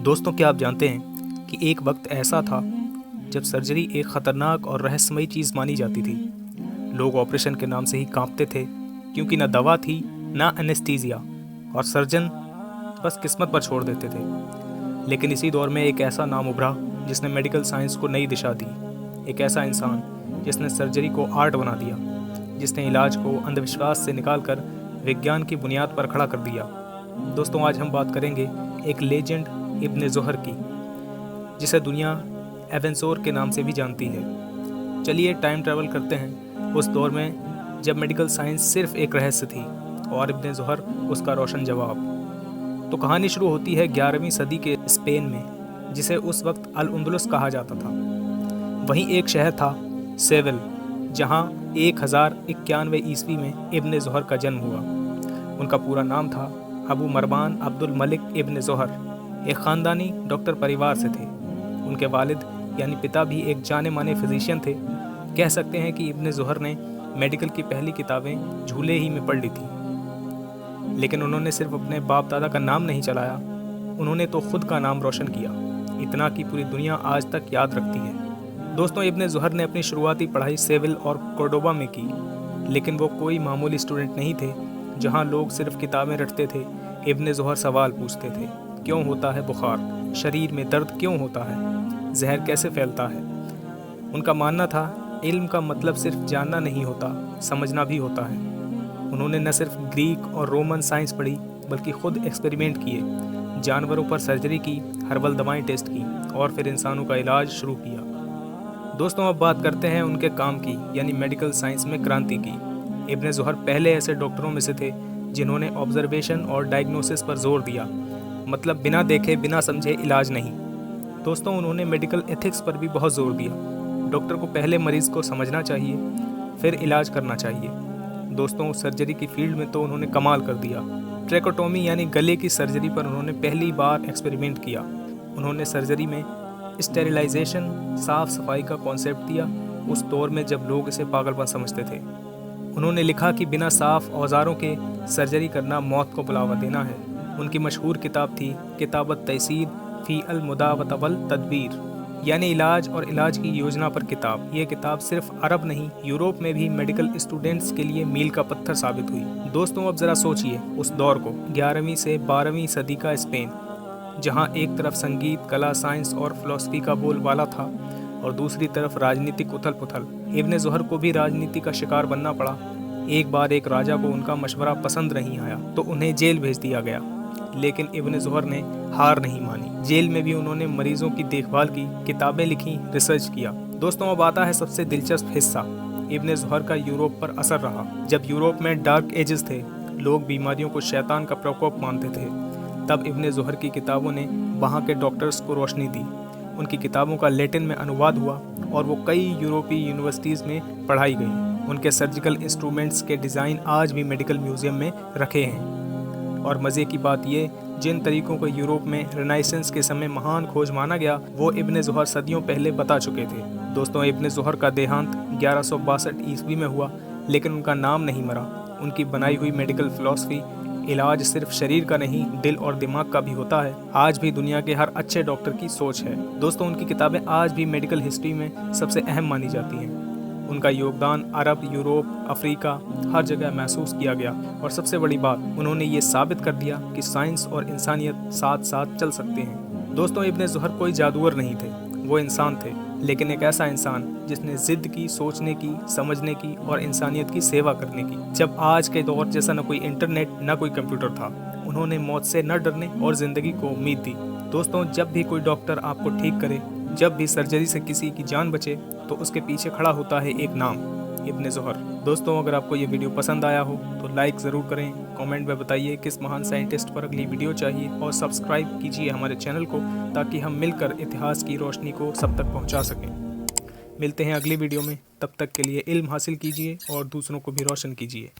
दोस्तों, क्या आप जानते हैं कि एक वक्त ऐसा था जब सर्जरी एक ख़तरनाक और रहस्यमयी चीज़ मानी जाती थी। लोग ऑपरेशन के नाम से ही कांपते थे, क्योंकि ना दवा थी ना एनेस्थीसिया, और सर्जन बस किस्मत पर छोड़ देते थे। लेकिन इसी दौर में एक ऐसा नाम उभरा जिसने मेडिकल साइंस को नई दिशा दी। एक ऐसा इंसान जिसने सर्जरी को आर्ट बना दिया, जिसने इलाज को अंधविश्वास से निकालकर विज्ञान की बुनियाद पर खड़ा कर दिया। दोस्तों, आज हम बात करेंगे एक लेजेंड इब्ने ज़ुहर की, जिसे दुनिया एवेंसोर के नाम से भी जानती है। चलिए टाइम ट्रैवल करते हैं उस दौर में जब मेडिकल साइंस सिर्फ एक रहस्य थी और इब्ने ज़ुहर उसका रोशन जवाब। तो कहानी शुरू होती है 11वीं सदी के स्पेन में, जिसे उस वक्त अल अंदलुस कहा जाता था। वहीं एक शहर था सेविल, जहां 1091 ईस्वी में इब्ने ज़ुहर का जन्म हुआ। उनका पूरा नाम था अबू मरवान अब्दुल मलिक इब्ने ज़ुहर। एक ख़ानदानी डॉक्टर परिवार से थे। उनके वालिद यानी पिता भी एक जाने माने फिजिशियन थे। कह सकते हैं कि इब्ने ज़ुहर ने मेडिकल की पहली किताबें झूले ही में पढ़ ली थी। लेकिन उन्होंने सिर्फ अपने बाप दादा का नाम नहीं चलाया, उन्होंने तो खुद का नाम रोशन किया, इतना कि पूरी दुनिया आज तक याद रखती है। दोस्तों, इब्ने ज़ुहर ने अपनी शुरुआती पढ़ाई सेविल और कोर्डोबा में की, लेकिन वो कोई मामूली स्टूडेंट नहीं थे। जहाँ लोग सिर्फ किताबें रटते थे, इब्ने ज़ुहर सवाल पूछते थे। क्यों होता है बुखार? शरीर में दर्द क्यों होता है? जहर कैसे फैलता है? उनका मानना था इल्म का मतलब सिर्फ जानना नहीं होता, समझना भी होता है। उन्होंने न सिर्फ ग्रीक और रोमन साइंस पढ़ी, बल्कि खुद एक्सपेरिमेंट किए, जानवरों पर सर्जरी की, हर्बल दवाएं टेस्ट की और फिर इंसानों का इलाज शुरू किया। दोस्तों, अब बात करते हैं उनके काम की, यानी मेडिकल साइंस में क्रांति की। इब्ने ज़ुहर पहले ऐसे डॉक्टरों में से थे जिन्होंने ऑब्जर्वेशन और डायग्नोसिस पर जोर दिया, मतलब बिना देखे बिना समझे इलाज नहीं। दोस्तों, उन्होंने मेडिकल एथिक्स पर भी बहुत जोर दिया। डॉक्टर को पहले मरीज़ को समझना चाहिए, फिर इलाज करना चाहिए। दोस्तों, सर्जरी की फील्ड में तो उन्होंने कमाल कर दिया। ट्रैकोटोमी यानी गले की सर्जरी पर उन्होंने पहली बार एक्सपेरिमेंट किया। उन्होंने सर्जरी में स्टेरिलाइजेशन, साफ सफाई का कॉन्सेप्ट दिया, उस दौर में जब लोग इसे पागलपन समझते थे। उन्होंने लिखा कि बिना साफ औजारों के सर्जरी करना मौत को बुलावा देना है। उनकी मशहूर किताब थी किताबत तैसीर फ़ी अल मुदावत वल तदबीर, यानी इलाज और इलाज की योजना पर किताब। ये किताब सिर्फ अरब नहीं, यूरोप में भी मेडिकल स्टूडेंट्स के लिए मील का पत्थर साबित हुई। दोस्तों, अब ज़रा सोचिए उस दौर को, 11वीं से 12वीं सदी का स्पेन, जहाँ एक तरफ संगीत, कला, साइंस और फिलॉसफी का बोलबाला था और दूसरी तरफ राजनीतिक उथल पुथल। इब्ने ज़ुहर को भी राजनीति का शिकार बनना पड़ा। एक बार एक राजा को उनका मशवरा पसंद नहीं आया तो उन्हें जेल भेज दिया गया, लेकिन इब्ने ज़ुहर ने हार नहीं मानी। जेल में भी उन्होंने मरीजों की देखभाल की, किताबें लिखी, रिसर्च किया। दोस्तों, अब आता है सबसे दिलचस्प हिस्सा, इब्ने ज़ुहर का यूरोप पर असर रहा। जब यूरोप में डार्क एजेस थे, लोग बीमारियों को शैतान का प्रकोप मानते थे, तब इब्ने ज़ुहर की किताबों ने वहाँ के डॉक्टर्स को रोशनी दी। उनकी किताबों का लैटिन में अनुवाद हुआ और वो कई यूरोपीय यूनिवर्सिटीज़ में पढ़ाई गई। उनके सर्जिकल इंस्ट्रूमेंट्स के डिज़ाइन आज भी मेडिकल म्यूज़ियम में रखे हैं। और मज़े की बात ये, जिन तरीकों को यूरोप में रेनेसांस के समय महान खोज माना गया, वो इब्ने ज़ुहर सदियों पहले बता चुके थे। दोस्तों, इब्ने ज़ुहर का देहांत 1162 ईस्वी में हुआ, लेकिन उनका नाम नहीं मरा। उनकी बनाई हुई मेडिकल फ़िलॉसफी, इलाज सिर्फ शरीर का नहीं, दिल और दिमाग का भी होता है, आज भी दुनिया के हर अच्छे डॉक्टर की सोच है। दोस्तों, उनकी किताबें आज भी मेडिकल हिस्ट्री में सबसे अहम मानी जाती हैं। उनका योगदान अरब, यूरोप, अफ्रीका, हर जगह महसूस किया गया। और सबसे बड़ी बात, उन्होंने ये साबित कर दिया कि साइंस और इंसानियत साथ साथ चल सकते हैं। दोस्तों, इब्ने ज़ुहर कोई जादूगर नहीं थे, वो इंसान थे, लेकिन एक ऐसा इंसान जिसने जिद की, सोचने की, समझने की और इंसानियत की सेवा करने की। जब आज के दौर जैसा न कोई इंटरनेट न कोई कंप्यूटर था, उन्होंने मौत से न डरने और ज़िंदगी को उम्मीद दी। दोस्तों, जब भी कोई डॉक्टर आपको ठीक करे, जब भी सर्जरी से किसी की जान बचे, तो उसके पीछे खड़ा होता है एक नाम, इब्ने ज़ुहर। दोस्तों, अगर आपको ये वीडियो पसंद आया हो तो लाइक ज़रूर करें, कमेंट में बताइए किस महान साइंटिस्ट पर अगली वीडियो चाहिए और सब्सक्राइब कीजिए हमारे चैनल को, ताकि हम मिलकर इतिहास की रोशनी को सब तक पहुंचा सकें। मिलते हैं अगली वीडियो में, तब तक के लिए इल्म हासिल कीजिए और दूसरों को भी रोशन कीजिए।